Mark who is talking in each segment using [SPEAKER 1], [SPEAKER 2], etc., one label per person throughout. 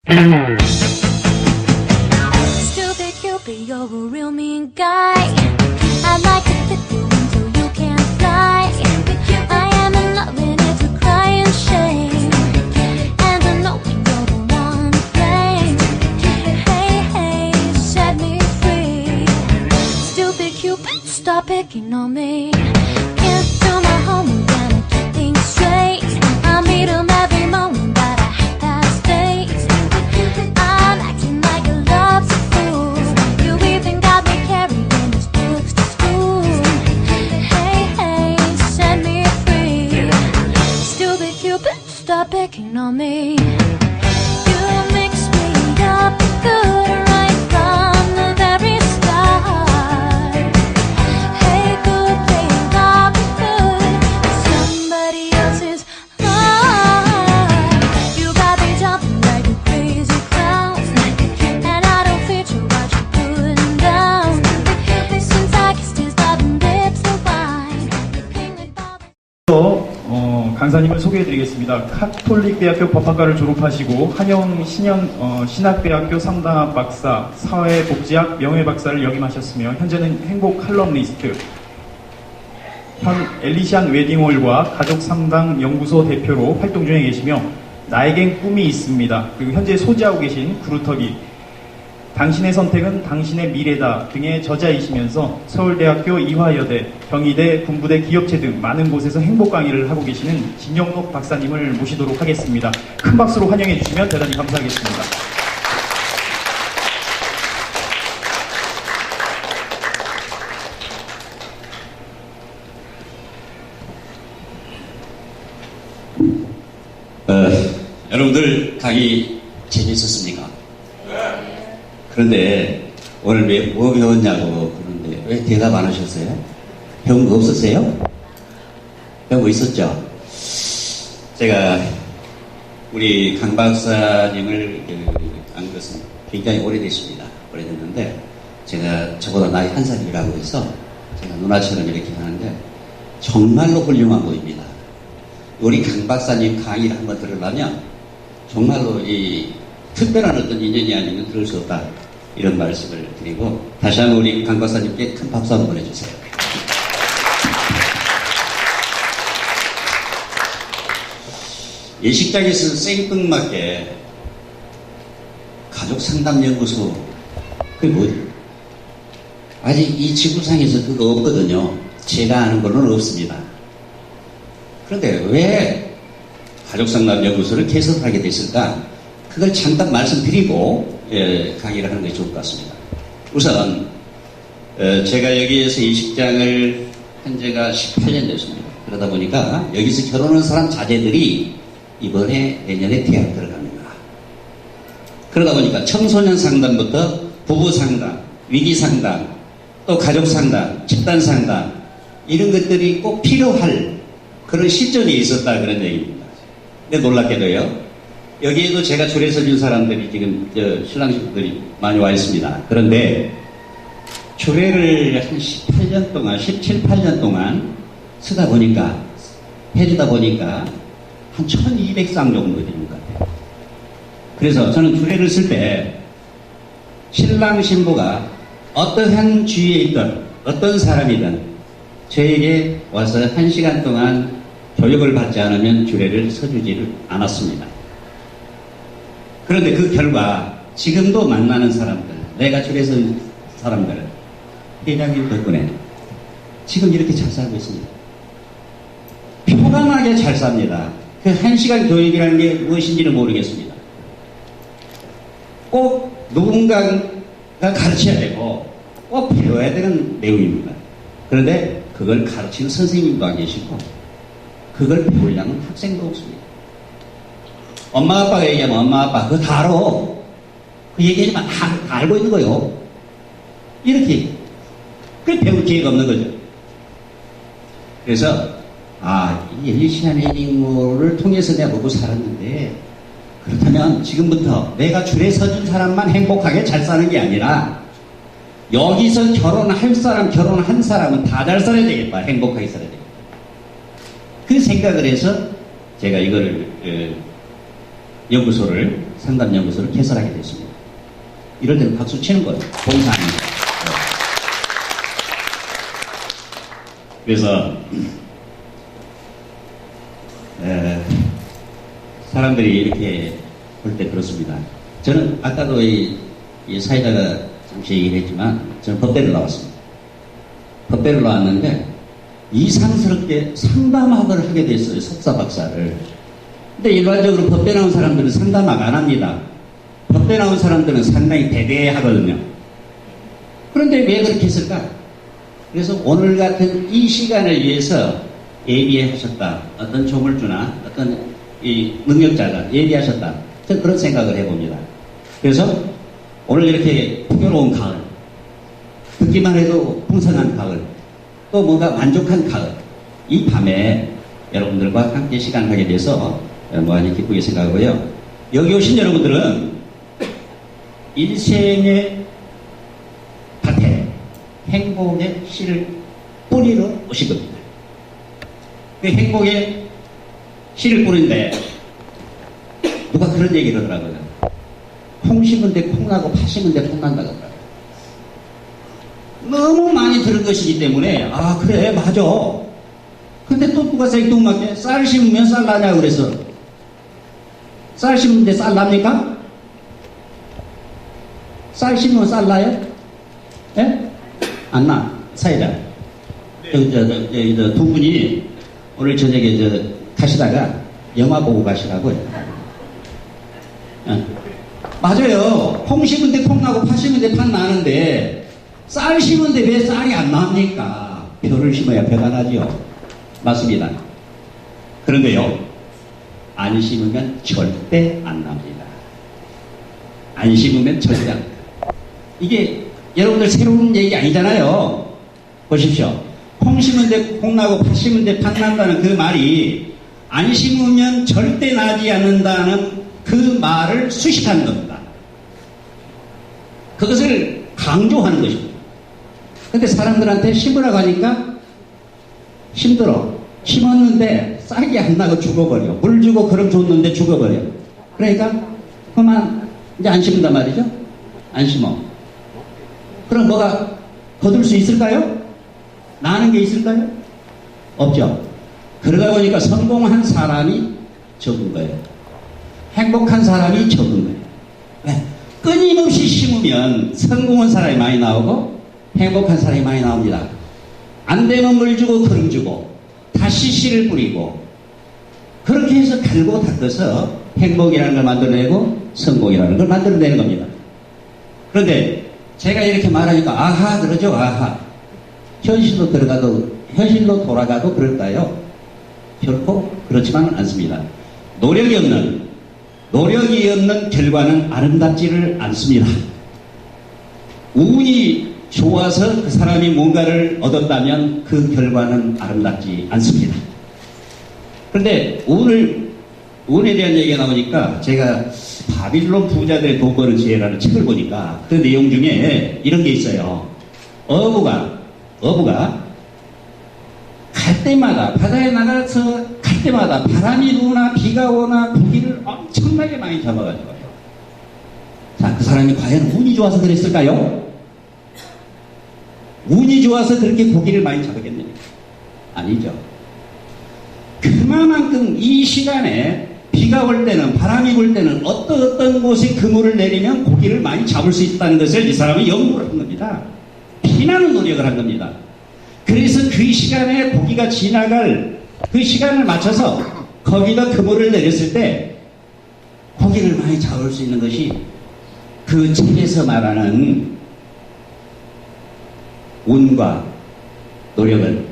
[SPEAKER 1] Stupid Cupid, you're a real mean guy. I'd like to fit you until you can't fly. I am in love and it's a crying shame. And I know you're the one to blame. Hey, hey, set me free. Stupid Cupid, stop picking on me. Can't do my homework and I keep things straight. I meet 'em every morning but I half past 8. I'm acting like a love's a fool. You even got me carrying these books to school. Hey, hey, set me free. Stupid Cupid, stop picking on me. You mix me up good right from the very start. Hey, good, playing Robin Hood, somebody else's heart. You got me jumping like a crazy clown, and I don't fit you what you're putting down. Since I kissed his loving lips, the wine, the thing that bothers.
[SPEAKER 2] 강사님을 소개해드리겠습니다. 카톨릭대학교 법학과를 졸업하시고 한영 신학대학교 상담학 박사, 사회복지학 명예박사를 역임하셨으며 현재는 행복 칼럼니스트, 엘리시안 웨딩홀과 가족상담 연구소 대표로 활동 중에 계시며 나에겐 꿈이 있습니다. 그리고 현재 소지하고 계신 구루터기, 당신의 선택은 당신의 미래다 등의 저자이시면서 서울대학교 이화여대, 경희대, 군부대 기업체 등 많은 곳에서 행복 강의를 하고 계시는 진영록 박사님을 모시도록 하겠습니다. 큰 박수로 환영해 주시면 대단히 감사하겠습니다.
[SPEAKER 3] 여러분들 강의 재밌었습니까? 그런데 오늘 뭐 배웠냐고 그러는데 왜 대답 안 하셨어요? 배운 거 없었어요? 배운 거 있었죠? 제가 우리 강 박사님을 안 것은 굉장히 오래됐습니다. 오래됐는데 제가 저보다 나이 한 살이라고 해서 제가 누나처럼 이렇게 하는데 정말로 훌륭한 분입니다. 우리 강 박사님 강의를 한번 들으려면 정말로 이 특별한 어떤 인연이 아니면 들을 수 없다, 이런 말씀을 드리고 다시 한번 우리 강 박사님께 큰 박수 한번 보내주세요. 예식장에서 생뚱맞게 가족상담연구소, 그게 뭐지? 아직 이 지구상에서 그거 없거든요. 제가 아는 걸로는 없습니다. 그런데 왜 가족상담연구소를 개설하게 됐을까? 그걸 잠깐 말씀드리고 강의를 하는 게 좋을 것 같습니다. 우선 제가 여기에서 예식장을 한 지가 18년 됐습니다. 그러다 보니까 여기서 결혼한 사람 자제들이 이번에 내년에 대학 들어갑니다. 그러다 보니까 청소년 상담부터 부부 상담, 위기 상담, 또 가족 상담, 집단 상담, 이런 것들이 꼭 필요할 그런 시점이 있었다, 그런 얘기입니다. 근데 놀랍게도요, 여기에도 제가 줄에서 준 사람들이 지금 신랑 신부들이 많이 와 있습니다. 그런데 주례를 한 18년 동안, 17, 8년 동안 쓰다 보니까, 해주다 보니까 한 1200쌍 정도 되는 것 같아요. 그래서 저는 주례를 쓸 때 신랑 신부가 어떠한 주위에 있든 어떤 사람이든 저에게 와서 1시간 동안 교육을 받지 않으면 주례를 써주지를 않았습니다. 그런데 그 결과 지금도 만나는 사람들, 내가 주례서 사람들, 회장님 덕분에 지금 이렇게 잘 살고 있습니다. 편안하게 잘 삽니다. 그 1시간 교육이라는 게 무엇인지는 모르겠습니다. 꼭 누군가가 가르쳐야 되고 꼭 배워야 되는 내용입니다. 그런데 그걸 가르치는 선생님도 안 계시고 그걸 배우려는 학생도 없습니다. 엄마 아빠가 얘기하면 엄마 아빠 그거 다 알아. 그 얘기하지만 다 알고 있는 거요. 이렇게. 그 배울 기회가 없는 거죠. 그래서 이 엘리시안 웨딩홀을 통해서 내가 먹고 살았는데, 그렇다면 지금부터 내가 줄에 서준 사람만 행복하게 잘 사는 게 아니라 여기서 결혼할 사람, 결혼한 사람은 다 잘 살아야 되겠다. 행복하게 살아야 되겠다. 그 생각을 해서 제가 이거를 연구소를 상담연구소를 개설하게 됐습니다. 이럴 때는 박수 치는 거예요. 봉사 아닙니다. 그래서 사람들이 이렇게 볼 때 그렇습니다. 저는 아까도 이 사회자가 잠시 얘기를 했지만 저는 법대를 나왔습니다. 법대를 나왔는데 이상스럽게 상담학을 하게 됐어요. 석사 박사를. 근데 일반적으로 법대 나온 사람들은 상담학 안 합니다. 법대 나온 사람들은 상당히 대대하거든요. 그런데 왜 그렇게 했을까? 그래서 오늘 같은 이 시간을 위해서 예비하셨다. 어떤 조물주나 어떤 이 능력자가 예비하셨다. 저는 그런 생각을 해봅니다. 그래서 오늘 이렇게 풍요로운 가을, 듣기만 해도 풍성한 가을, 또 뭔가 만족한 가을, 이 밤에 여러분들과 함께 시간을 하게 돼서 무한히 기쁘게 생각하고요. 여기 오신 여러분들은 일생의 밭에 행복의 씨를 뿌리러 오신 겁니다. 그 행복의 씨를 뿌리는데 누가 그런 얘기를 하더라고요. 콩 심은 데 콩 나고 파 심은 데 콩 난다고 하더라고요. 너무 많이 들은 것이기 때문에 아 그래 맞아. 근데 또 누가 생뚱맞게 쌀 심으면 쌀 나냐고 그래서 쌀 심는데 쌀 납니까? 쌀 심으면 쌀 나요? 예? 안 나. 사이다. 두 분이 오늘 저녁에 가시다가 영화 보고 가시라고요. 예. 맞아요. 콩 심은데 콩 나고 파 심은데 팥 나는데 쌀 심은데 왜 쌀이 안 납니까? 벼를 심어야 벼가 나지요. 맞습니다. 그런데요, 안 심으면 절대 안 납니다. 안 심으면 절대 안 납니다. 이게 여러분들 새로운 얘기 아니잖아요. 보십시오. 콩 심은데 콩 나고 팥 심은데 팥 난다는 그 말이 안 심으면 절대 나지 않는다는 그 말을 수식하는 겁니다. 그것을 강조하는 것입니다. 근데 사람들한테 심으라고 하니까 힘들어. 심었는데 싹이 안 나고 죽어버려. 물 주고 그럼 줬는데 죽어버려. 그러니까 그만 이제 안 심는단 말이죠. 안 심어. 그럼 뭐가 거둘 수 있을까요? 나는 게 있을까요? 없죠. 그러다 보니까 성공한 사람이 적은 거예요. 행복한 사람이 적은 거예요. 왜? 끊임없이 심으면 성공한 사람이 많이 나오고 행복한 사람이 많이 나옵니다. 안 되면 물 주고 그름 주고 다시 씨를 뿌리고 그렇게 해서 갈고 닦아서 행복이라는 걸 만들어내고 성공이라는 걸 만들어내는 겁니다. 그런데 제가 이렇게 말하니까 아하 그러죠. 아하. 현실로 현실로 돌아가도 그럴까요? 결코 그렇지만은 않습니다. 노력이 없는 결과는 아름답지를 않습니다. 운이 좋아서 그 사람이 뭔가를 얻었다면 그 결과는 아름답지 않습니다. 그런데 운에 대한 얘기가 나오니까 제가 바빌론 부자들의 돈 버는 지혜라는 책을 보니까 그 내용 중에 이런 게 있어요. 어부가 갈 때마다 바다에 나가서 갈 때마다 바람이 부거나 비가 오거나 고기를 엄청나게 많이 잡아가지고 자, 그 사람이 과연 운이 좋아서 그랬을까요? 운이 좋아서 그렇게 고기를 많이 잡았겠느냐? 아니죠. 그만큼 이 시간에 비가 올 때는 바람이 불 때는 어떤 곳에 그물을 내리면 고기를 많이 잡을 수 있다는 것을 이 사람이 연구를 한 겁니다. 피나는 노력을 한 겁니다. 그래서 그 시간에 고기가 지나갈 그 시간을 맞춰서 거기다 그물을 내렸을 때 고기를 많이 잡을 수 있는 것이 그 책에서 말하는 운과 노력을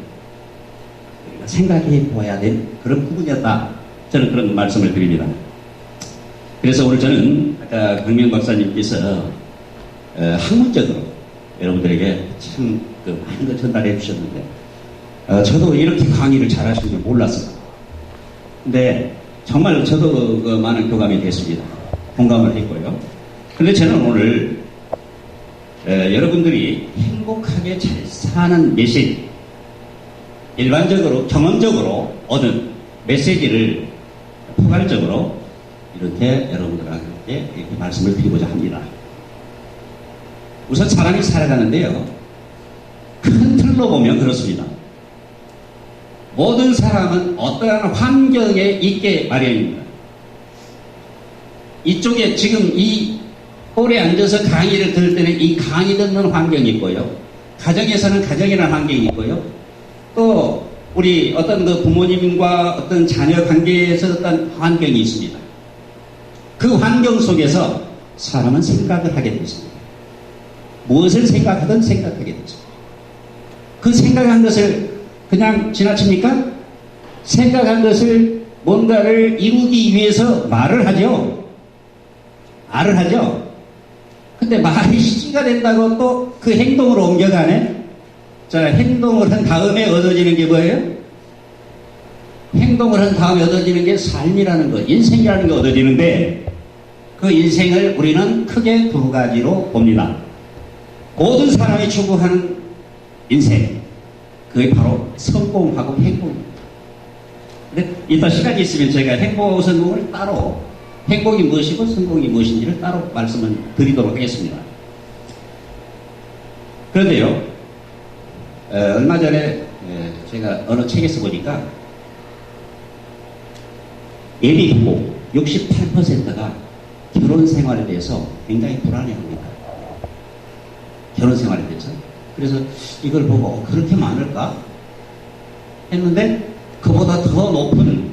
[SPEAKER 3] 생각해 보아야 될 그런 부분이었다. 저는 그런 말씀을 드립니다. 그래서 오늘 저는 아까 강명 박사님께서 학문적으로 여러분들에게 참 많은 걸 전달해 주셨는데 저도 이렇게 강의를 잘 하시는 줄 몰랐어요. 근데 정말 저도 많은 교감이 됐습니다. 공감을 했고요. 근데 저는 오늘 여러분들이 행복하게 잘 사는 메시지, 일반적으로 경험적으로 얻은 메시지를 포괄적으로 이렇게 여러분들과 함께 이렇게 말씀을 드리고자 합니다. 우선 사람이 살아가는데요, 큰 틀로 보면 그렇습니다. 모든 사람은 어떠한 환경에 있게 마련입니다. 이쪽에 지금 이 홀에 앉아서 강의를 들을 때는 이 강의 듣는 환경이 있고요, 가정에서는 가정이라는 환경이 있고요, 또 우리 어떤 그 부모님과 어떤 자녀 관계에서 어떤 환경이 있습니다. 그 환경 속에서 사람은 생각을 하게 되습니다. 무엇을 생각하든 생각하게 되죠. 그 생각한 것을 그냥 지나칩니까? 생각한 것을 뭔가를 이루기 위해서 말을 하죠. 말을 하죠. 근데 말이 시기가 된다고 또 그 행동으로 옮겨가네? 자, 행동을 한 다음에 얻어지는 게 뭐예요? 행동을 한 다음에 얻어지는 게 삶이라는 것, 인생이라는 게 얻어지는데, 그 인생을 우리는 크게 두 가지로 봅니다. 모든 사람이 추구하는 인생, 그게 바로 성공하고 행복입니다. 근데 이따 시간이 있으면 제가 행복하고 성공을 따로, 행복이 무엇이고 성공이 무엇인지를 따로 말씀을 드리도록 하겠습니다. 그런데요, 얼마 전에 제가 어느 책에서 보니까 예비 부부 68%가 결혼 생활에 대해서 굉장히 불안해합니다. 결혼 생활에 대해서. 그래서 이걸 보고 그렇게 많을까 했는데 그보다 더 높은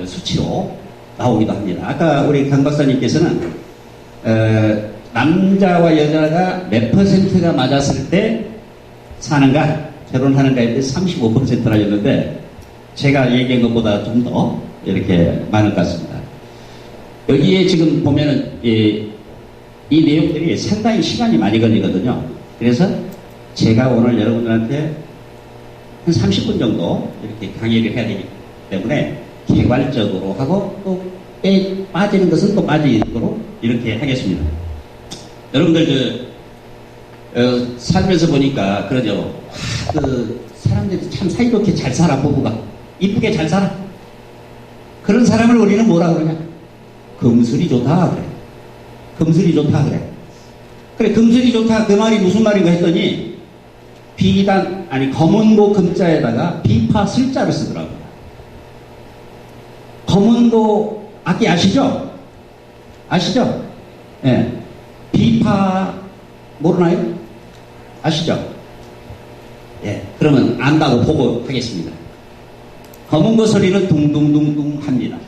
[SPEAKER 3] 수치로 나오기도 합니다. 아까 우리 강 박사님께서는 남자와 여자가 몇 퍼센트가 맞았을 때 사는가, 결혼하는가 했는데 35%라였는데 제가 얘기한 것보다 좀 더 이렇게 많을 것 같습니다. 여기에 지금 보면은 이 내용들이 상당히 시간이 많이 걸리거든요. 그래서 제가 오늘 여러분들한테 한 30분 정도 이렇게 강의를 해야 되기 때문에 개괄적으로 하고 또 빠지는 것은 또 빠지도록 이렇게 하겠습니다. 여러분들 살면서 보니까 그러죠. 그 사람들이 참 사이좋게 잘 살아, 부부가 이쁘게 잘 살아. 그런 사람을 우리는 뭐라 그러냐? 금슬이 좋다 그래. 금슬이 좋다 그래. 그래, 금슬이 좋다 그 말이 무슨 말인가 했더니 비단 아니 검은고 금자에다가 비파 슬자를 쓰더라고요. 검은고 악기 아시죠? 아시죠? 예. 네. 비파 모르나요? 아시죠? 예. 그러면 안다고 보고 하겠습니다. 검은고 소리는 둥둥둥둥 합니다.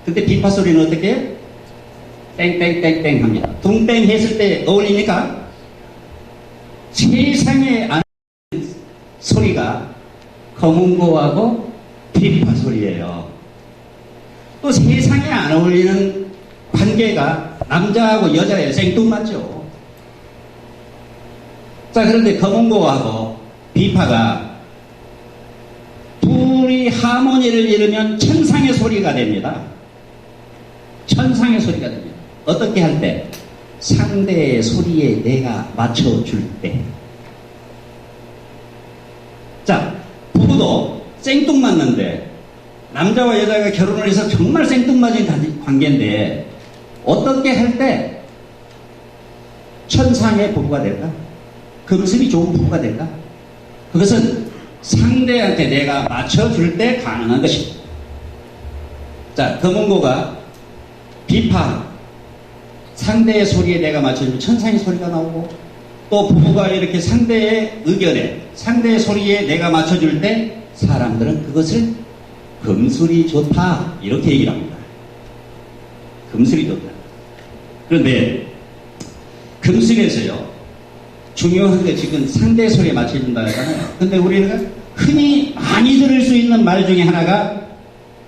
[SPEAKER 3] 근데 비파 소리는 어떻게 해요? 땡땡땡땡 합니다. 둥땡 했을 때 어울립니까? 세상에 안 소리가 검은고하고 비파 소리예요. 또 세상에 안 어울리는 관계가 남자하고 여자의 생뚱맞죠. 자, 그런데 검은고하고 비파가 둘이 하모니를 이루면 천상의 소리가 됩니다. 천상의 소리가 됩니다. 어떻게 할 때? 상대의 소리에 내가 맞춰줄 때. 자, 부부도 생뚱맞는데 남자와 여자가 결혼을 해서 정말 생뚱맞은 관계인데 어떻게 할 때 천상의 부부가 될까? 금슬이 좋은 부부가 될까? 그것은 상대한테 내가 맞춰줄 때 가능한 것입니다. 자, 검은고가 비파, 상대의 소리에 내가 맞춰주면 천상의 소리가 나오고, 또 부부가 이렇게 상대의 의견에, 상대의 소리에 내가 맞춰줄 때 사람들은 그것을 금슬이 좋다 이렇게 얘기를 합니다. 금슬이 좋다. 그런데 금슬에서요 중요한 게 지금 상대의 소리에 맞춰준다 하잖아요. 근데 우리는 흔히 많이 들을 수 있는 말 중에 하나가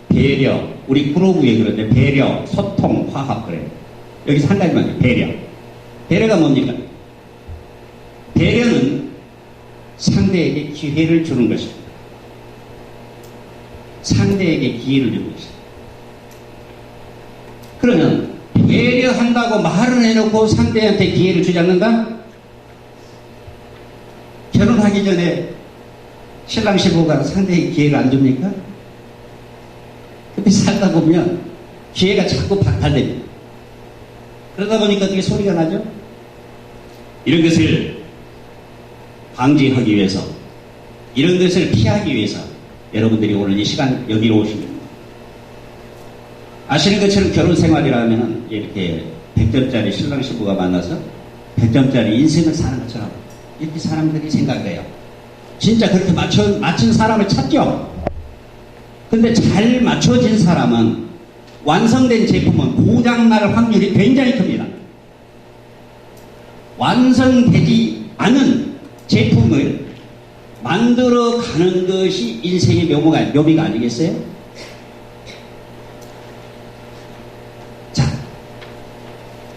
[SPEAKER 3] 배려. 우리 그룹에 그런데 배려, 소통, 화합 그래요. 여기서 한 가지만 해요. 배려. 배려가 뭡니까? 배려는 상대에게 기회를 주는 것입니다. 상대에게 기회를 주는 것입니다. 그러면 배려한다고 말을 해놓고 상대한테 기회를 주지 않는가? 결혼하기 전에 신랑 신부가 상대에게 기회를 안 줍니까? 근데 살다 보면 기회가 자꾸 박탈됩니다. 그러다 보니까 어떻게 소리가 나죠? 이런 것을 방지하기 위해서, 이런 것을 피하기 위해서 여러분들이 오늘 이 시간 여기로 오신 겁니다. 아시는 것처럼 결혼 생활이라면 이렇게 100점짜리 신랑 신부가 만나서 100점짜리 인생을 사는 것처럼 이렇게 사람들이 생각해요. 진짜 그렇게 맞춘 사람을 찾죠? 근데 잘 맞춰진 사람은 완성된 제품은 고장날 확률이 굉장히 큽니다. 완성되지 않은 제품을 만들어 가는 것이 인생의 묘미가 아니겠어요? 자,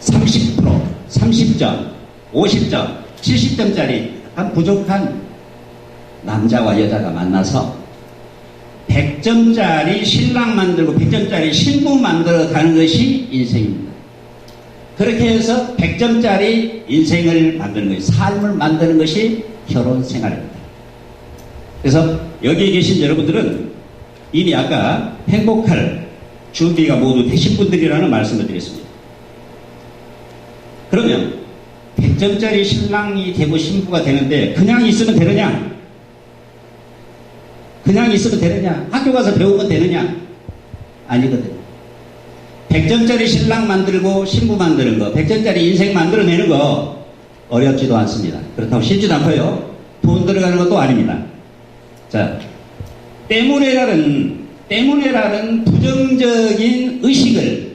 [SPEAKER 3] 30%, 30점, 50점, 70점짜리 한 부족한 남자와 여자가 만나서 100점짜리 신랑 만들고 100점짜리 신부 만들어 가는 것이 인생입니다. 그렇게 해서 100점짜리 인생을 만드는 것이, 삶을 만드는 것이 결혼 생활입니다. 그래서 여기에 계신 여러분들은 이미 아까 행복할 준비가 모두 되신 분들이라는 말씀을 드렸습니다. 그러면 100점짜리 신랑이 되고 신부가 되는데 그냥 있으면 되느냐? 그냥 있으면 되느냐? 학교 가서 배우면 되느냐? 아니거든요. 100점짜리 신랑 만들고 신부 만드는 거, 100점짜리 인생 만들어내는 거 어렵지도 않습니다. 그렇다고 쉽지도 않고요. 돈 들어가는 것도 아닙니다. 자, 때문에라는 부정적인 의식을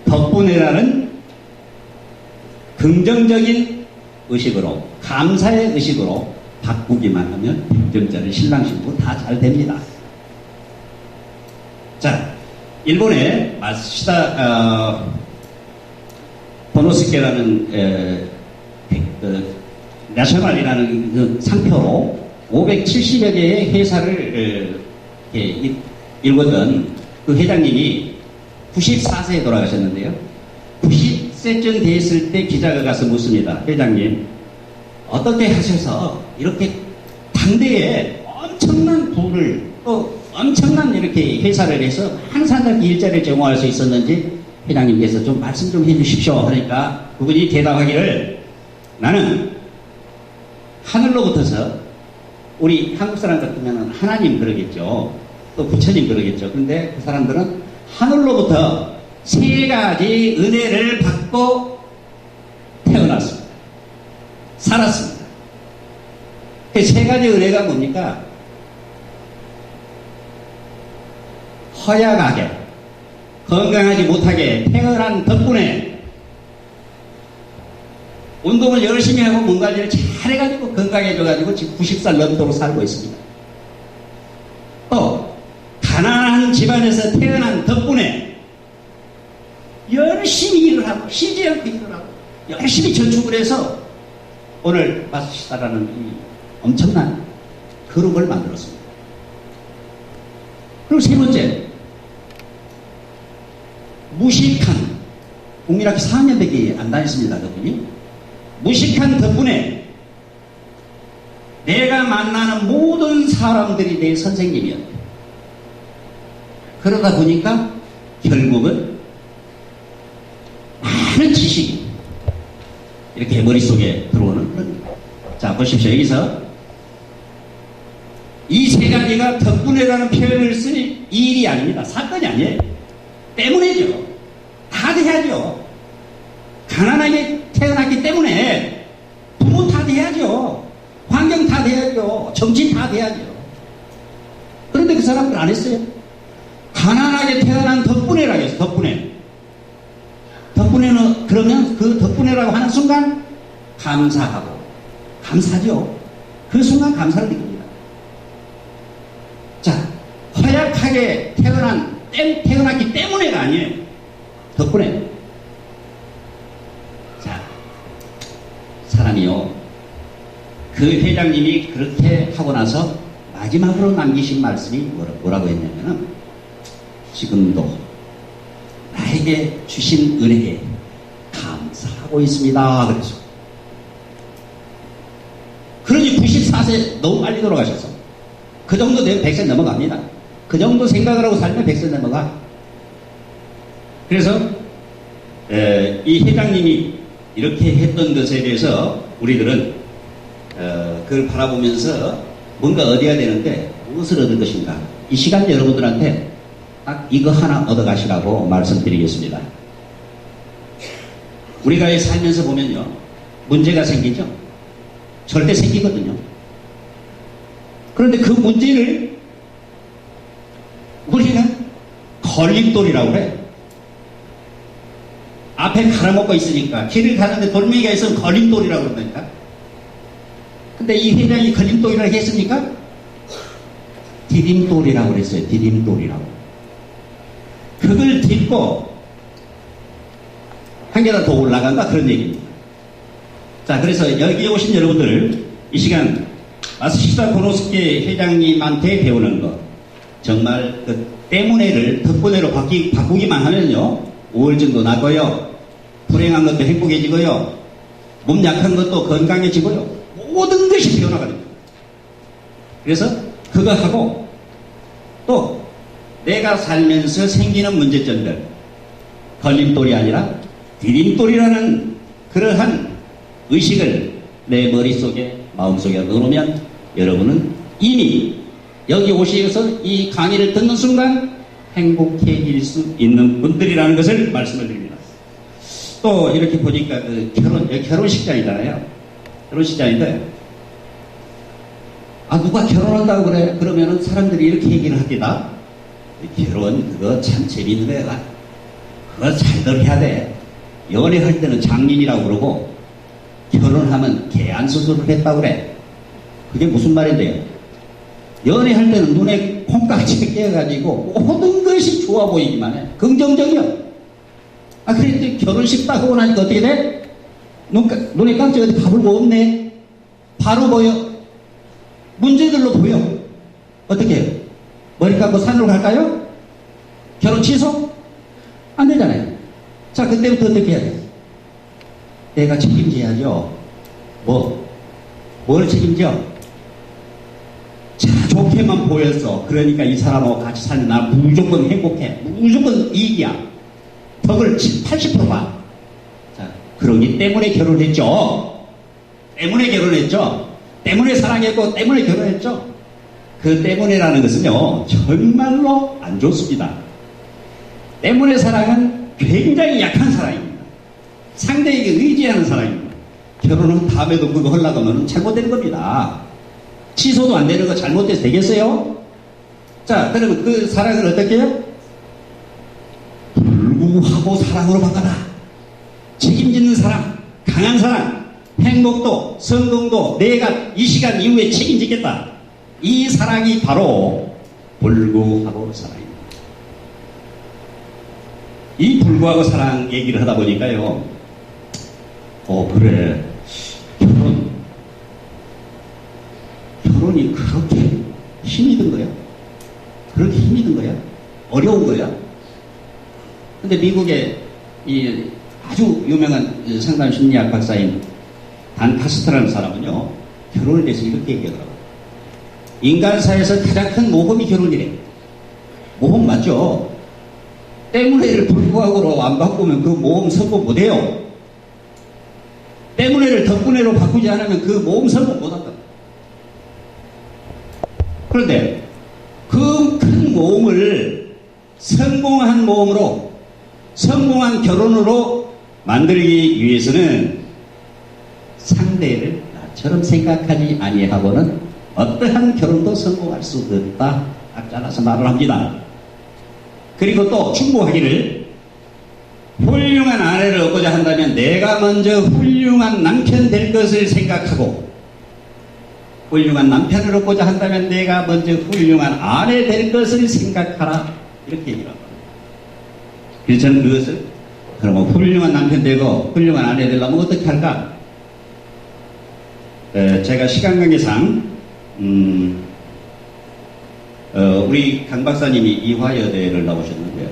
[SPEAKER 3] 덕분에라는 긍정적인 의식으로, 감사의 의식으로 바꾸기만 하면 100점짜리 신랑 신부 다 잘 됩니다. 자, 일본의 마시다 보노스케라는 내셔널이라는 그 상표로 570여 개의 회사를 일궜던 그 회장님이 94세에 돌아가셨는데요. 90세쯤 됐을 때 기자가 가서 묻습니다. 회장님, 어떻게 하셔서 이렇게 당대에 엄청난 부를 또 엄청난 이렇게 회사를 해서 많은 사람들께 일자리를 제공할 수 있었는지 회장님께서 좀 말씀 좀 해주십시오 하니까 그분이 대답하기를, 나는 하늘로부터서, 우리 한국 사람 같으면 하나님 그러겠죠, 또 부처님 그러겠죠. 근데 그 사람들은 하늘로부터 세 가지 은혜를 받고 태어났습니다. 살았습니다. 그 세 가지 은혜가 뭡니까? 허약하게, 건강하지 못하게 태어난 덕분에 운동을 열심히 하고 뭔가를 잘해가지고 건강해져가지고 지금 90살 넘도록 살고 있습니다. 또 가난한 집안에서 태어난 덕분에 열심히 일을 하고 쉬지 않고 일을 하고 열심히 저축을 해서 오늘 마시다라는 이 엄청난 그룹을 만들었습니다. 그리고 세 번째, 무식한, 국민학교 4학년밖에 안 다녔습니다. 그분이 무식한 덕분에 내가 만나는 모든 사람들이 내 선생님이었대. 그러다 보니까 결국은 많은 지식이 이렇게 머릿속에 들어오는 그런. 자, 보십시오. 여기서 이 세 가지가 덕분에라는 표현을 쓸 일이 아닙니다. 사건이 아니에요. 때문에죠. 다 돼야죠. 가난하게 태어났기 때문에 부모 다 돼야죠. 환경 다 돼야죠. 정신 다 돼야죠. 그런데 그 사람들 안 했어요. 가난하게 태어난 덕분에라고 했어요. 덕분에. 덕분에는, 그러면 그 덕분에라고 하는 순간 감사하고, 감사죠. 그 순간 감사를 느낍니다. 자, 허약하게 태어났기 때문에가 아니에요. 덕분에. 자, 사람이요, 그 회장님이 그렇게 하고 나서 마지막으로 남기신 말씀이 뭐라고 했냐면은, 지금도 나에게 주신 은혜에 감사하고 있습니다. 그래서. 그러니 94세 너무 빨리 돌아가셨어. 그 정도 되면 100세 넘어갑니다. 그 정도 생각을 하고 살면 100세 넘어가. 그래서 이 회장님이 이렇게 했던 것에 대해서 우리들은 그걸 바라보면서 뭔가 얻어야 되는데 무엇을 얻을 것인가? 이 시간 여러분들한테 딱 이거 하나 얻어가시라고 말씀드리겠습니다. 우리가 살면서 보면요, 문제가 생기죠? 절대 생기거든요. 그런데 그 문제를 우리가 걸림돌이라고 그래. 앞에 갈아먹고 있으니까 길을 가는데 돌멩이가 있으면 걸림돌이라고 그런다니까. 근데 이 회장이 걸림돌이라고 했습니까? 디딤돌이라고 그랬어요. 디딤돌이라고. 그걸 딛고 한 계단 더 올라간다 그런 얘기입니다. 자, 그래서 여기 오신 여러분들 이 시간 마스시다 고노스케 회장님한테 배우는 것, 정말 그 때문에를 덕분에로 바꾸기만 하면요, 우울증도 나고요, 불행한 것도 행복해지고요, 몸 약한 것도 건강해지고요, 모든 것이 변화가 됩니다. 그래서 그거 하고 또 내가 살면서 생기는 문제점들, 걸림돌이 아니라 디딤돌이라는 그러한 의식을 내 머릿속에, 마음속에 넣어놓으면 여러분은 이미 여기 오셔서 이 강의를 듣는 순간 행복해질 수 있는 분들이라는 것을 말씀을 드립니다. 또 이렇게 보니까 그 결혼식장이잖아요. 결혼식장인데, 누가 결혼한다고 그래? 그러면은 사람들이 이렇게 얘기를 합니다. 결혼 그거 참 재밌는 거야. 그거 잘들 해야 돼. 연애할 때는 장님이라고 그러고 결혼하면 개안수술을 했다고 그래. 그게 무슨 말인데요? 연애할 때는 눈에 콩깍지 깨가지고 모든 것이 좋아 보이기만 해. 긍정적이요. 그런데 결혼식 딱 하고 나니까 어떻게 돼? 눈에 깜짝이 어디 가불고 없네. 바로 보여. 문제들로 보여. 어떻게 해요? 머리 감고 산으로 갈까요? 결혼 취소? 안 되잖아요. 자, 그때부터 어떻게 해야 돼? 내가 책임져야죠. 뭘 책임져? 자, 좋게만 보였어. 그러니까 이 사람하고 같이 살면 나 무조건 행복해. 무조건 이익이야. 덕을 80% 봐. 자, 그러기 때문에 결혼했죠. 때문에 결혼했죠. 때문에 사랑했고, 때문에 결혼했죠. 그 때문에라는 것은요, 정말로 안 좋습니다. 때문에 사랑은 굉장히 약한 사랑입니다. 상대에게 의지하는 사랑입니다. 결혼은 다음에도 그거 하려고 하면 잘못되는 겁니다. 취소도 안 되는 거 잘못돼서 되겠어요? 자, 그러면 그 사랑을 어떻게 해요? 불구하고 사랑으로 바꿔라. 책임지는 사랑, 강한 사랑, 행복도, 성공도 내가 이 시간 이후에 책임지겠다. 이 사랑이 바로 불구하고 사랑입니다. 이 불구하고 사랑 얘기를 하다 보니까요, 그래, 결혼이 그렇게 힘이 든 거야? 그렇게 힘이 든 거야? 어려운 거야? 근데 미국의 이 아주 유명한 상담 심리학 박사인 단 카스트라는 사람은요, 결혼에 대해서 이렇게 얘기하더라고요. 인간사에서 가장 큰 모험이 결혼이래. 모험 맞죠? 때문에를 불구하고로 안 바꾸면 그 모험 성공 못해요. 때문에를 덕분에로 바꾸지 않으면 그 모험 성공 못한다. 그런데 그 큰 모험을 성공한 모험으로, 성공한 결혼으로 만들기 위해서는 상대를 나처럼 생각하지 아니하고는 어떠한 결혼도 성공할 수 없다. 딱 잘라서 말을 합니다. 그리고 또 충고하기를, 훌륭한 아내를 얻고자 한다면 내가 먼저 훌륭한 남편 될 것을 생각하고, 훌륭한 남편을 얻고자 한다면 내가 먼저 훌륭한 아내 될 것을 생각하라. 이렇게 얘기를 합니다. 그래서 저는 그것을, 그러면 훌륭한 남편 되고 훌륭한 아내 되려면 어떻게 할까? 제가 시간 관계상 우리 강 박사님이 이화여대를 나오셨는데요.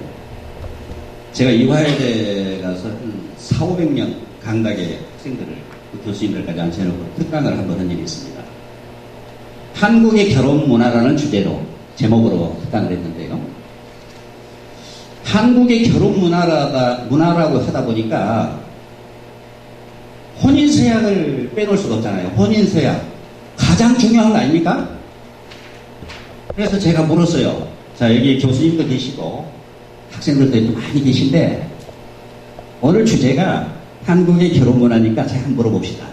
[SPEAKER 3] 제가 이화여대 가서 한 400~500명 강당의 학생들을, 교수님들까지 앉혀놓고 특강을 한번 한 일이 있습니다. 한국의 결혼 문화라는 주제로, 제목으로 특강을 했는데요. 한국의 결혼 문화라고 하다 보니까 혼인서약을 빼놓을 수가 없잖아요. 혼인서약. 가장 중요한 거 아닙니까? 그래서 제가 물었어요. 자, 여기 교수님도 계시고 학생들도 많이 계신데 오늘 주제가 한국의 결혼 문화니까 제가 한번 물어봅시다.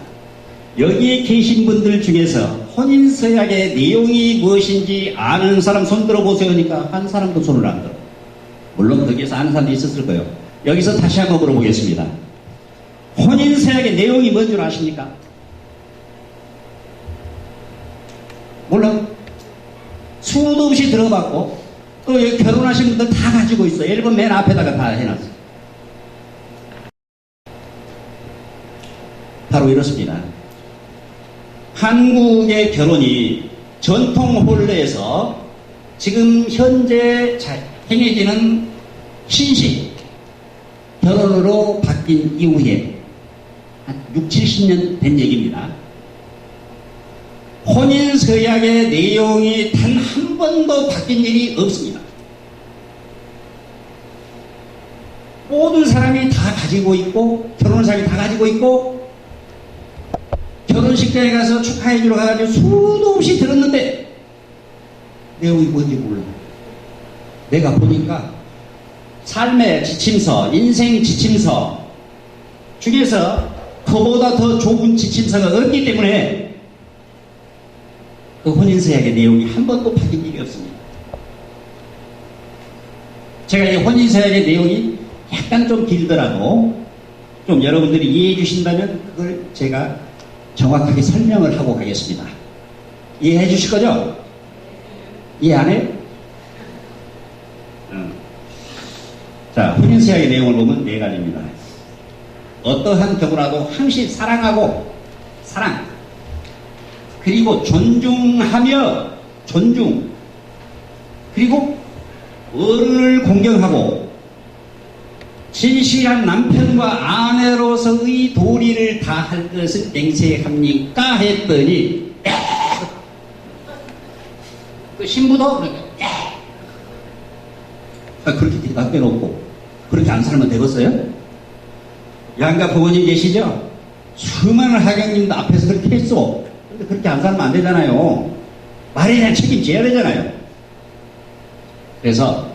[SPEAKER 3] 여기에 계신 분들 중에서 혼인서약의 내용이 무엇인지 아는 사람 손 들어보세요 하니까 한 사람도 손을 안 들어. 물론 거기에서 아는 사람도 있었을 거예요. 여기서 다시 한번 물어보겠습니다. 혼인서약의 내용이 뭔 줄 아십니까? 물론 수도 없이 들어봤고 또 여기 결혼하신 분들 다 가지고 있어요. 앨범 맨 앞에다가 다 해놨어요. 바로 이렇습니다. 한국의 결혼이 전통 혼례에서 지금 현재 행해지는 신식 결혼으로 바뀐 이후에 한 6, 70년 된 얘기입니다. 혼인서약의 내용이 단 한 번도 바뀐 일이 없습니다. 모든 사람이 다 가지고 있고 결혼사람이 다 가지고 있고 결혼식장에 가서 축하해주러 가가지고 수도 없이 들었는데 내용이 뭔지 몰라. 내가 보니까 삶의 지침서, 인생 지침서 중에서 그보다 더 좋은 지침서가 없기 때문에 그 혼인서약의 내용이 한 번도 바뀐 일이 없습니다. 제가 이 혼인서약의 내용이 약간 좀 길더라도 좀 여러분들이 이해해 주신다면 그걸 제가 정확하게 설명을 하고 가겠습니다. 이해해 주실 거죠? 이해 안 해요? 자, 혼인서약의 내용을 보면 네 가지입니다. 어떠한 경우라도 항시 사랑하고 사랑 그리고 존중하며 존중 그리고 어른을 공경하고 진실한 남편과 아내로서의 도리를 다할 것을 맹세합니까? 했더니 그 신부도 그렇게 대답 빼놓고 그렇게 안 살면 되겠어요? 양가 부모님 계시죠? 수많은 하객님도 앞에서 그렇게 했어. 근데 그렇게 안 살면 안 되잖아요. 말에 대한 책임져야 되잖아요. 그래서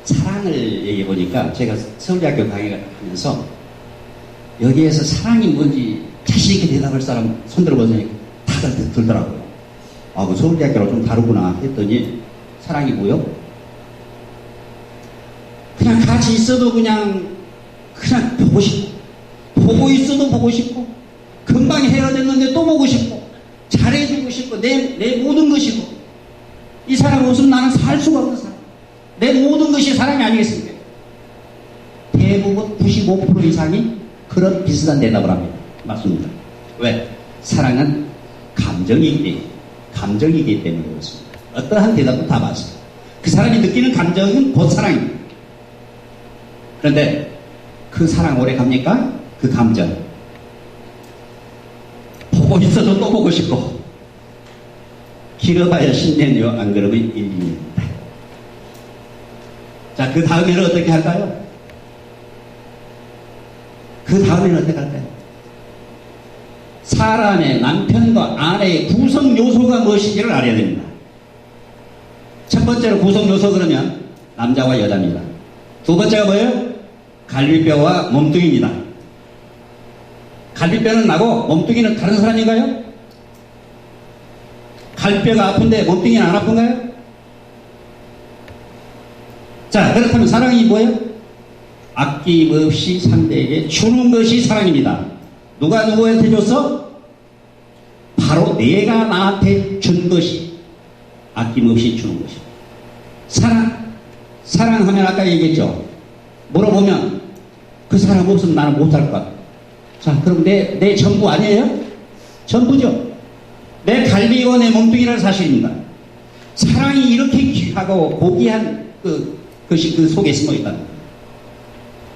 [SPEAKER 3] 사랑을 얘기해 보니까 제가 서울대학교 강의를 하면서 여기에서 사랑이 뭔지 자신 있게 대답할 사람 손 들어보니 다들 들더라고요. 아, 그 서울대학교랑 좀 다르구나 했더니 사랑이 뭐요? 그냥 같이 있어도 그냥 보고 싶고 보고 있어도 보고 싶고 금방 헤어졌는데 또 보고 싶고 잘해주고 싶고 내 모든 것이고 이 사람 없으면 나는 살 수가 없는 사람. 내 모든 것이 사랑이 아니겠습니까? 대부분 95% 이상이 그런 비슷한 대답을 합니다. 맞습니다. 왜? 사랑은 감정이기 때문에 그렇습니다. 어떠한 대답도 다 맞습니다. 그 사람이 느끼는 감정은 곧 사랑입니다. 그런데 그 사랑 오래 갑니까? 그 감정. 보고 있어도 또 보고 싶고 길어봐야 10년이요. 안 그러면 1, 2년입니다. 자, 그 다음에는 어떻게 할까요? 그 다음에는 어떻게 할까요? 사람의 남편과 아내의 구성 요소가 무엇인지를 알아야 됩니다. 첫 번째로 구성 요소 그러면 남자와 여자입니다. 두 번째가 뭐예요? 갈비뼈와 몸뚱이입니다. 갈비뼈는 나고 몸뚱이는 다른 사람인가요? 갈비뼈가 아픈데 몸뚱이는 안 아픈가요? 자, 그렇다면 사랑이 뭐예요? 아낌없이 상대에게 주는 것이 사랑입니다. 누가 누구한테 줬어? 바로 내가 나한테 준 것이 아낌없이 주는 것입니다. 사랑하면 아까 얘기했죠. 물어보면 그 사람 없으면 나는 못 살 것 같아. 자, 그럼 내 전부 아니에요? 전부죠. 내 갈비와 내 몸뚱이라는 사실입니다. 사랑이 이렇게 귀하고 고귀한 것이 그 속에 숨어 있다는 거예요.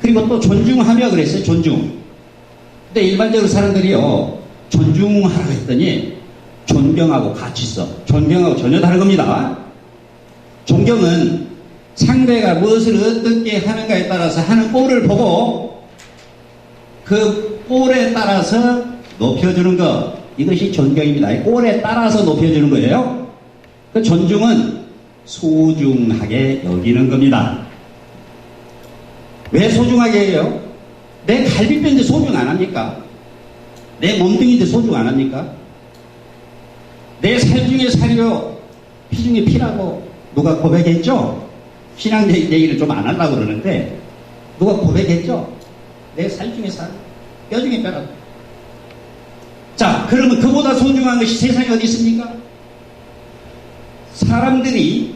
[SPEAKER 3] 그리고 또 존중하며 그랬어요. 존중. 근데 일반적으로 사람들이요, 존중하라고 했더니 존경하고 같이 써. 존경하고 전혀 다른 겁니다. 존경은 상대가 무엇을 어떻게 하는가에 따라서 하는 꼴을 보고 그 꼴에 따라서 높여주는 것, 이것이 존경입니다. 이 꼴에 따라서 높여주는 거예요. 그 존중은 소중하게 여기는 겁니다. 왜 소중하게 해요? 내 갈비뼈인데 소중 안 합니까? 내 몸뚱이인데 소중 안 합니까? 내 살 중에 살이요, 피 중에 피라고 누가 고백했죠? 신앙 얘기를 좀 안 하려고 그러는데 누가 고백했죠? 내 살 중에 살, 뼈 중에 뼈라고. 자, 그러면 그보다 소중한 것이 세상에 어디 있습니까? 사람들이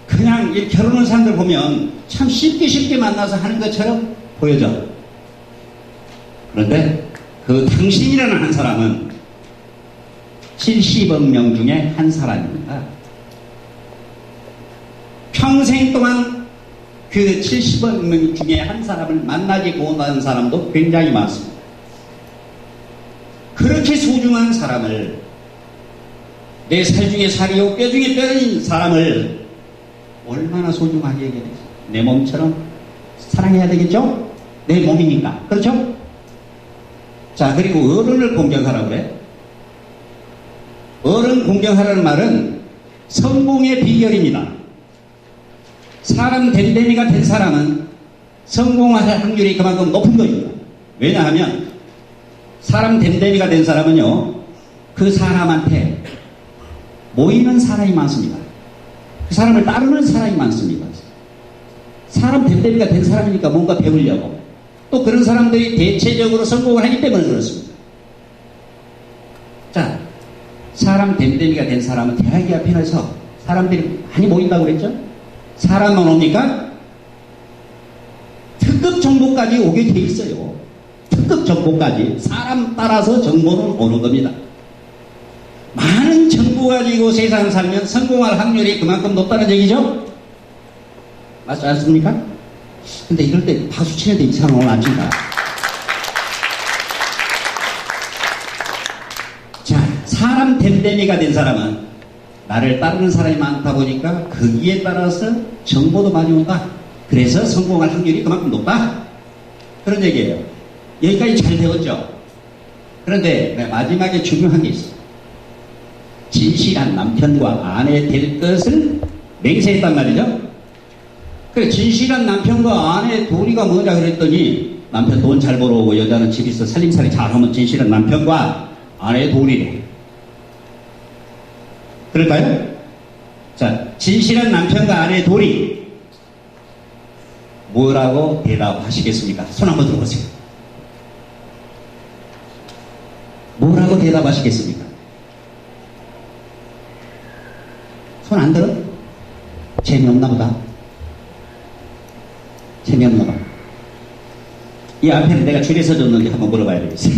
[SPEAKER 3] 그냥 이 결혼한 사람들 보면 참 쉽게 만나서 하는 것처럼 보여져. 그런데 그 당신이라는 한 사람은 70억 명 중에 한 사람입니다. 평생 동안 그 70억 명 중에 한 사람을 만나지 못하는 사람도 굉장히 많습니다. 그렇게 소중한 사람을, 내 살 중에 살이요 뼈 중에 뼈인 사람을 얼마나 소중하게 해야 되겠어요? 내 몸처럼 사랑해야 되겠죠? 내 몸이니까. 그렇죠? 자, 그리고 어른을 공경하라고 그래. 어른 공경하라는 말은 성공의 비결입니다. 사람 됨됨이가 된 사람은 성공할 확률이 그만큼 높은 겁니다. 왜냐하면 사람 됨됨이가 된 사람은요, 그 사람한테 모이는 사람이 많습니다. 그 사람을 따르는 사람이 많습니다. 사람 됨됨이가 된 사람이니까 뭔가 배우려고, 또 그런 사람들이 대체적으로 성공을 하기 때문에 그렇습니다. 자, 사람 됨됨이가 된 사람은 대학이 앞에 나서 사람들이 많이 모인다고 그랬죠? 사람만 옵니까? 특급 정보까지 오게 돼 있어요. 특급 정보까지. 사람 따라서 정보는 오는 겁니다. 많은 정보 가지고 세상을 살면 성공할 확률이 그만큼 높다는 얘기죠? 맞지 않습니까? 근데 이럴 때 박수 치는데 이 사람 오늘 안 친다. 자, 사람 됨됨이가 된 사람은 나를 따르는 사람이 많다 보니까 거기에 따라서 정보도 많이 온다. 그래서 성공할 확률이 그만큼 높다. 그런 얘기예요. 여기까지 잘 되었죠? 그런데 마지막에 중요한 게 있어요. 진실한 남편과 아내 될 것을 맹세했단 말이죠. 그래, 진실한 남편과 아내 도리가 뭐냐 그랬더니, 남편 돈 잘 벌어오고 여자는 집에서 살림살이 잘하면 진실한 남편과 아내의 도리래. 그럴까요? 자, 진실한 남편과 아내의 도리, 뭐라고 대답하시겠습니까? 손 한번 들어보세요. 뭐라고 대답하시겠습니까? 손 안 들어? 재미없나 보다. 재미없나 봐. 이 앞에는 내가 줄여서 줬는지 한번 물어봐야 되겠어요.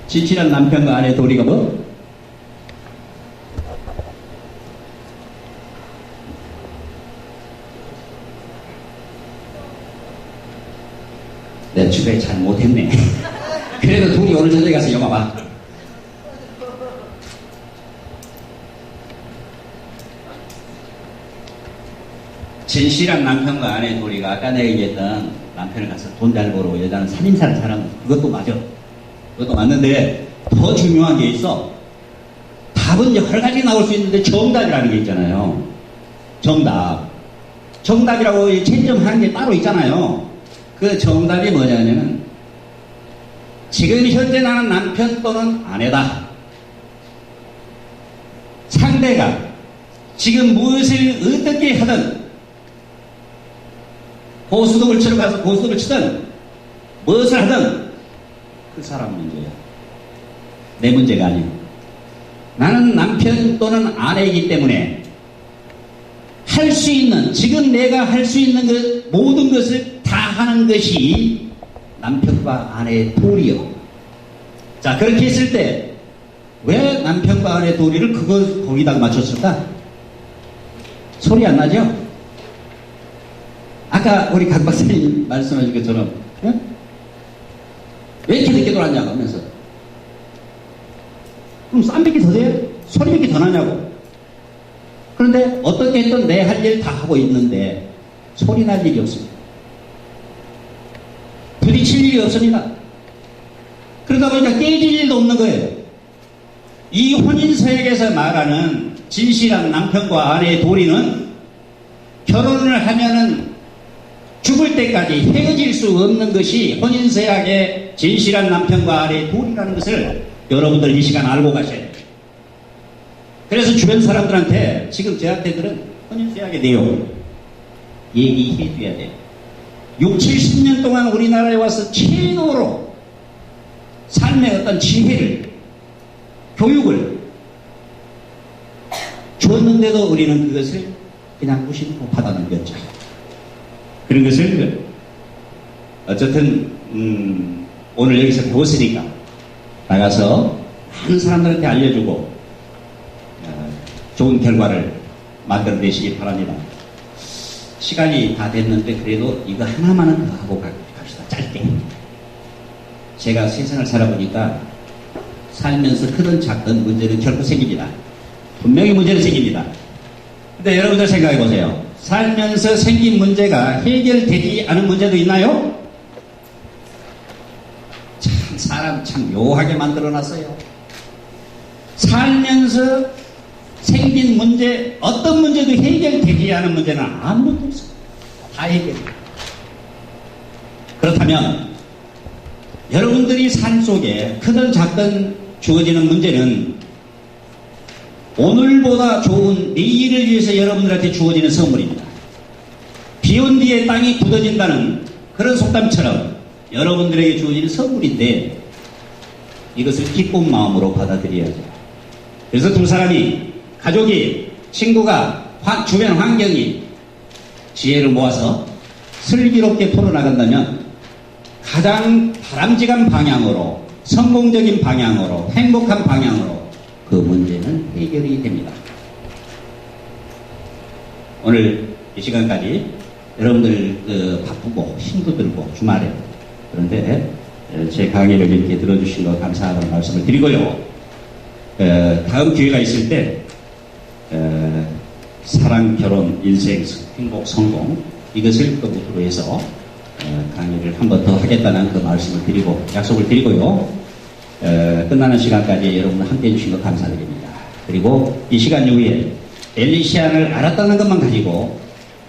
[SPEAKER 3] 진실한 남편과 아내의 도리가 뭐? 내가 주변에 잘 못했네. 그래도 둘이 오늘 저녁에 가서 영화 봐. 진실한 남편과 아내의 도리가 아까 내가 얘기했던 남편을 가서 돈 잘 벌고 여자는 살림살이 잘하는 그것도 맞아. 그것도 맞는데 더 중요한 게 있어. 답은 여러 가지 나올 수 있는데 정답이라는 게 있잖아요. 정답. 정답이라고 채점하는 게 따로 있잖아요. 그 정답이 뭐냐면 지금 현재 나는 남편 또는 아내다. 상대가 지금 무엇을 어떻게 하든 고수동을 치러 가서 고수를 치든 무엇을 하든 그 사람 문제야. 내 문제가 아니야. 나는 남편 또는 아내이기 때문에 할 수 있는, 지금 내가 할 수 있는 것, 모든 것을 다 하는 것이 남편과 아내의 도리요. 자, 그렇게 했을 때 왜 남편과 아내의 도리를 거기다가 맞췄을까? 소리 안 나죠? 아까 우리 강 박사님 말씀하신 것처럼, 응? 왜 이렇게 늦게 돌아왔냐고 하면서, 그럼 쌈 몇 개 더 돼? 소리 몇 개 더 나냐고. 그런데 어떻게 했든 내 할 일 다 하고 있는데 소리 날 일이 없습니다. 부딪힐 일이 없습니다. 그러다 보니까 깨질 일도 없는 거예요. 이 혼인서약에서 말하는 진실한 남편과 아내의 도리는 결혼을 하면은 죽을 때까지 헤어질 수 없는 것이 혼인서약의 진실한 남편과 아내의 도리라는 것을 여러분들 이 시간 알고 가셔야 돼요. 그래서 주변 사람들한테 지금 저한테들은 혼인서약의 내용 얘기해 줘야 돼요. 6, 70년 동안 우리나라에 와서 최고로 삶의 어떤 지혜를, 교육을 줬는데도 우리는 그것을 그냥 무심코 받아넘겼죠. 그런 것을 어쨌든 오늘 여기서 배웠으니까 나가서 많은 사람들한테 알려주고 좋은 결과를 만들어내시기 바랍니다. 시간이 다 됐는데 그래도 이거 하나만은 더 하고 갑시다. 짧게. 제가 세상을 살아보니까 살면서 크든 작든 문제는 결코 생깁니다. 분명히 문제는 생깁니다. 근데 여러분들 생각해 보세요. 살면서 생긴 문제가 해결되지 않은 문제도 있나요? 참 사람 참 묘하게 만들어놨어요. 살면서 생긴 문제, 어떤 문제도 해결되지 않은 문제는 아무것도 없어요. 다 해결돼요. 그렇다면 여러분들이 삶 속에 크든 작든 주어지는 문제는 오늘보다 좋은 내일을 위해서 여러분들한테 주어지는 선물입니다. 비온 뒤에 땅이 굳어진다는 그런 속담처럼 여러분들에게 주어지는 선물인데 이것을 기쁜 마음으로 받아들여야죠. 그래서 두 사람이, 가족이, 친구가, 주변 환경이 지혜를 모아서 슬기롭게 풀어나간다면 가장 바람직한 방향으로, 성공적인 방향으로, 행복한 방향으로 그 문제는 해결이 됩니다. 오늘 이 시간까지 여러분들 바쁘고 힘도 들고 주말에, 그런데 제 강의를 이렇게 들어주신 거 감사하다는 말씀을 드리고요. 다음 기회가 있을 때 사랑, 결혼, 인생, 행복, 성공 이것을 끝으로 해서 강의를 한 번 더 하겠다는 그 말씀을 드리고 약속을 드리고요. 끝나는 시간까지 여러분 함께 해주신 것 감사드립니다. 그리고 이 시간 이후에 엘리시안을 알았다는 것만 가지고,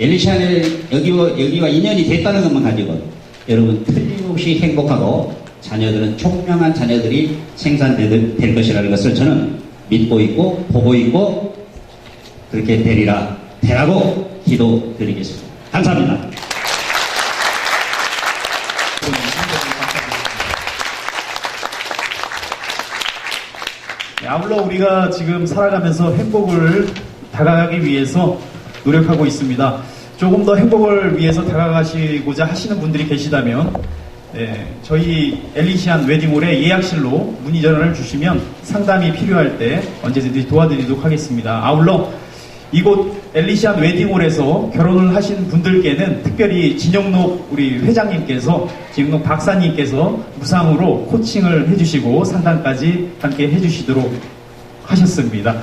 [SPEAKER 3] 엘리시안을 여기와 인연이 됐다는 것만 가지고 여러분 틀림없이 행복하고 자녀들은 총명한 자녀들이 생산될 것이라는 것을 저는 믿고 있고 보고 있고 그렇게 되라고 기도드리겠습니다. 감사합니다.
[SPEAKER 2] 아울러 우리가 지금 살아가면서 행복을 다가가기 위해서 노력하고 있습니다. 조금 더 행복을 위해서 다가가시고자 하시는 분들이 계시다면 저희 엘리시안 웨딩홀의 예약실로 문의 전화를 주시면 상담이 필요할 때 언제든지 도와드리도록 하겠습니다. 아울러 이곳 엘리시안 웨딩홀에서 결혼을 하신 분들께는 특별히 진영록 우리 회장님께서, 진영록 박사님께서 무상으로 코칭을 해주시고 상담까지 함께 해주시도록 하셨습니다.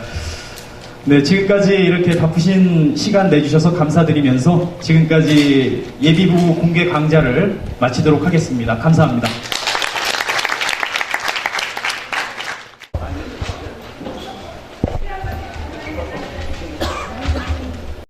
[SPEAKER 2] 네, 지금까지 이렇게 바쁘신 시간 내주셔서 감사드리면서 지금까지 예비부부 공개 강좌를 마치도록 하겠습니다. 감사합니다.